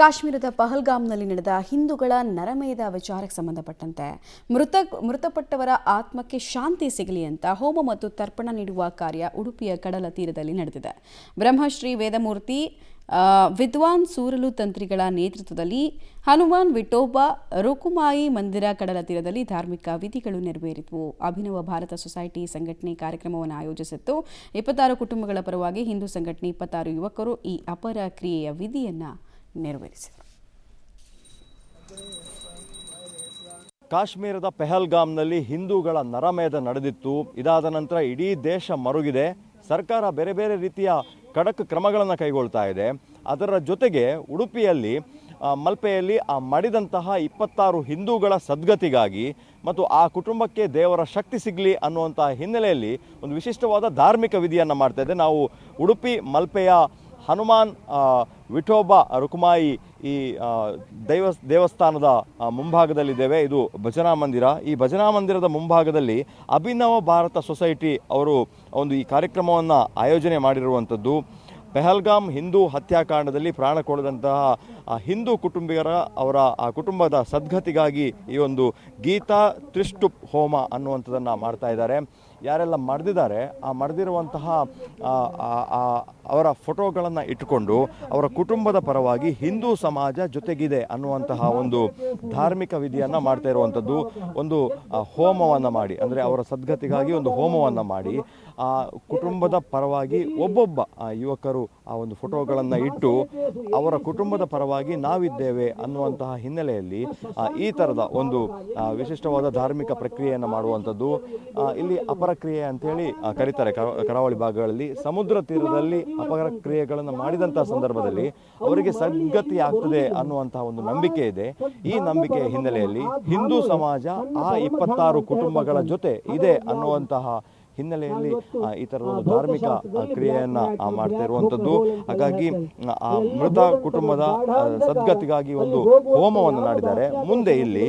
ಕಾಶ್ಮೀರದ ಪಹಲ್ಗಾಮ್ನಲ್ಲಿ ನಡೆದ ಹಿಂದೂಗಳ ನರಮೇಧ ವಿಚಾರಕ್ಕೆ ಸಂಬಂಧಪಟ್ಟಂತೆ ಮೃತಪಟ್ಟವರ ಆತ್ಮಕ್ಕೆ ಶಾಂತಿ ಸಿಗಲಿ ಅಂತ ಹೋಮ ಮತ್ತು ತರ್ಪಣ ನೀಡುವ ಕಾರ್ಯ ಉಡುಪಿಯ ಕಡಲ ತೀರದಲ್ಲಿ ನಡೆದಿದೆ. ಬ್ರಹ್ಮಶ್ರೀ ವೇದಮೂರ್ತಿ ವಿದ್ವಾನ್ ಸೂರಲು ತಂತ್ರಿಗಳ ನೇತೃತ್ವದಲ್ಲಿ ಹನುಮಾನ್ ವಿಠೋಬಾ ರುಕುಮಾಯಿ ಮಂದಿರ ಕಡಲ ತೀರದಲ್ಲಿ ಧಾರ್ಮಿಕ ವಿಧಿಗಳು ನೆರವೇರಿತು. ಅಭಿನವ ಭಾರತ ಸೊಸೈಟಿ ಸಂಘಟನೆ ಕಾರ್ಯಕ್ರಮವನ್ನು ಆಯೋಜಿಸಿತ್ತು. 26 ಕುಟುಂಬಗಳ ಪರವಾಗಿ ಹಿಂದೂ ಸಂಘಟನೆ 26 ಯುವಕರು ಈ ಅಪರ ಕ್ರಿಯೆಯ ವಿಧಿಯನ್ನು ನೆರವೇರಿಸಿದರು. ಕಾಶ್ಮೀರದ ಪಹಲ್ಗಾಮ್ನಲ್ಲಿ ಹಿಂದೂಗಳ ನರಮೇಧ ನಡೆದಿತ್ತು. ಇದಾದ ನಂತರ ಇಡೀ ದೇಶ ಮರುಗಿದೆ. ಸರ್ಕಾರ ಬೇರೆ ಬೇರೆ ರೀತಿಯ ಖಡಕ್ ಕ್ರಮಗಳನ್ನು ಕೈಗೊಳ್ತಾ ಇದೆ. ಅದರ ಜೊತೆಗೆ ಉಡುಪಿಯಲ್ಲಿ ಮಲ್ಪೆಯಲ್ಲಿ ಮಡಿದಂತಹ 26 ಹಿಂದೂಗಳ ಸದ್ಗತಿಗಾಗಿ ಮತ್ತು ಆ ಕುಟುಂಬಕ್ಕೆ ದೇವರ ಶಕ್ತಿ ಸಿಗಲಿ ಅನ್ನುವಂಥ ಹಿನ್ನೆಲೆಯಲ್ಲಿ ಒಂದು ವಿಶಿಷ್ಟವಾದ ಧಾರ್ಮಿಕ ವಿಧಿಯನ್ನು ಮಾಡ್ತಾ ಇದೆ. ನಾವು ಉಡುಪಿ ಮಲ್ಪೆಯ ಹನುಮಾನ್ ವಿಠೋಬಾ ರುಕುಮಾಯಿ ಈ ದೇವಸ್ಥಾನದ ಮುಂಭಾಗದಲ್ಲಿದ್ದೇವೆ. ಇದು ಭಜನಾ ಮಂದಿರ. ಈ ಭಜನಾ ಮಂದಿರದ ಮುಂಭಾಗದಲ್ಲಿ ಅಭಿನವ ಭಾರತ ಸೊಸೈಟಿ ಅವರು ಈ ಕಾರ್ಯಕ್ರಮವನ್ನು ಆಯೋಜನೆ ಮಾಡಿರುವಂಥದ್ದು. ಪಹಲ್ಗಾಮ್ ಹಿಂದೂ ಹತ್ಯಾಕಾಂಡದಲ್ಲಿ ಪ್ರಾಣ ಕೊಡದಂತಹ ಹಿಂದೂ ಕುಟುಂಬಿಗರ ಅವರ ಆ ಕುಟುಂಬದ ಸದ್ಗತಿಗಾಗಿ ಈ ಗೀತಾ ತ್ರಿಷ್ಟುಪ್ ಹೋಮ ಅನ್ನುವಂಥದ್ದನ್ನು ಮಾಡ್ತಾ ಇದ್ದಾರೆ. ಯಾರೆಲ್ಲ ಮರೆದಿದ್ದಾರೆ ಆ ಮರೆದಿರುವಂತಹ ಅವರ ಫೋಟೋಗಳನ್ನು ಇಟ್ಟುಕೊಂಡು ಅವರ ಕುಟುಂಬದ ಪರವಾಗಿ ಹಿಂದೂ ಸಮಾಜ ಜೊತೆಗಿದೆ ಅನ್ನುವಂತಹ ಧಾರ್ಮಿಕ ವಿಧಿಯನ್ನು ಮಾಡ್ತಾ ಇರುವಂಥದ್ದು. ಹೋಮವನ್ನು ಮಾಡಿ, ಅಂದರೆ ಅವರ ಸದ್ಗತಿಗಾಗಿ ಹೋಮವನ್ನು ಮಾಡಿ ಆ ಕುಟುಂಬದ ಪರವಾಗಿ ಒಬ್ಬೊಬ್ಬ ಯುವಕರು ಆ ಫೋಟೋಗಳನ್ನು ಇಟ್ಟು ಅವರ ಕುಟುಂಬದ ಪರವಾಗಿ ನಾವಿದ್ದೇವೆ ಅನ್ನುವಂತಹ ಹಿನ್ನೆಲೆಯಲ್ಲಿ ಈ ಥರದ ವಿಶಿಷ್ಟವಾದ ಧಾರ್ಮಿಕ ಪ್ರಕ್ರಿಯೆಯನ್ನು ಮಾಡುವಂಥದ್ದು. ಇಲ್ಲಿ ಅಪರಕ್ರಿಯೆ ಅಂತೇಳಿ ಕರೀತಾರೆ ಕರಾವಳಿ ಭಾಗಗಳಲ್ಲಿ. ಸಮುದ್ರ ತೀರದಲ್ಲಿ ಅಪರಕ್ರಿಯೆಗಳನ್ನು ಮಾಡಿದಂತಹ ಸಂದರ್ಭದಲ್ಲಿ ಅವರಿಗೆ ಸದ್ಗತಿ ಆಗ್ತದೆ ಅನ್ನುವಂತಹ ನಂಬಿಕೆ ಇದೆ. ಈ ನಂಬಿಕೆಯ ಹಿನ್ನೆಲೆಯಲ್ಲಿ ಹಿಂದೂ ಸಮಾಜ ಆ 26 ಕುಟುಂಬಗಳ ಜೊತೆ ಇದೆ ಅನ್ನುವಂತಹ ಹಿನ್ನೆಲೆಯಲ್ಲಿ ಈ ಥರದ ಧಾರ್ಮಿಕ ಕ್ರಿಯೆಯನ್ನು ಮಾಡ್ತಾ ಇರುವಂಥದ್ದು. ಹಾಗಾಗಿ ಆ ಮೃತ ಕುಟುಂಬದ ಸದ್ಗತಿಗಾಗಿ ಹೋಮವನ್ನು ಮಾಡಿದ್ದಾರೆ. ಮುಂದೆ ಇಲ್ಲಿ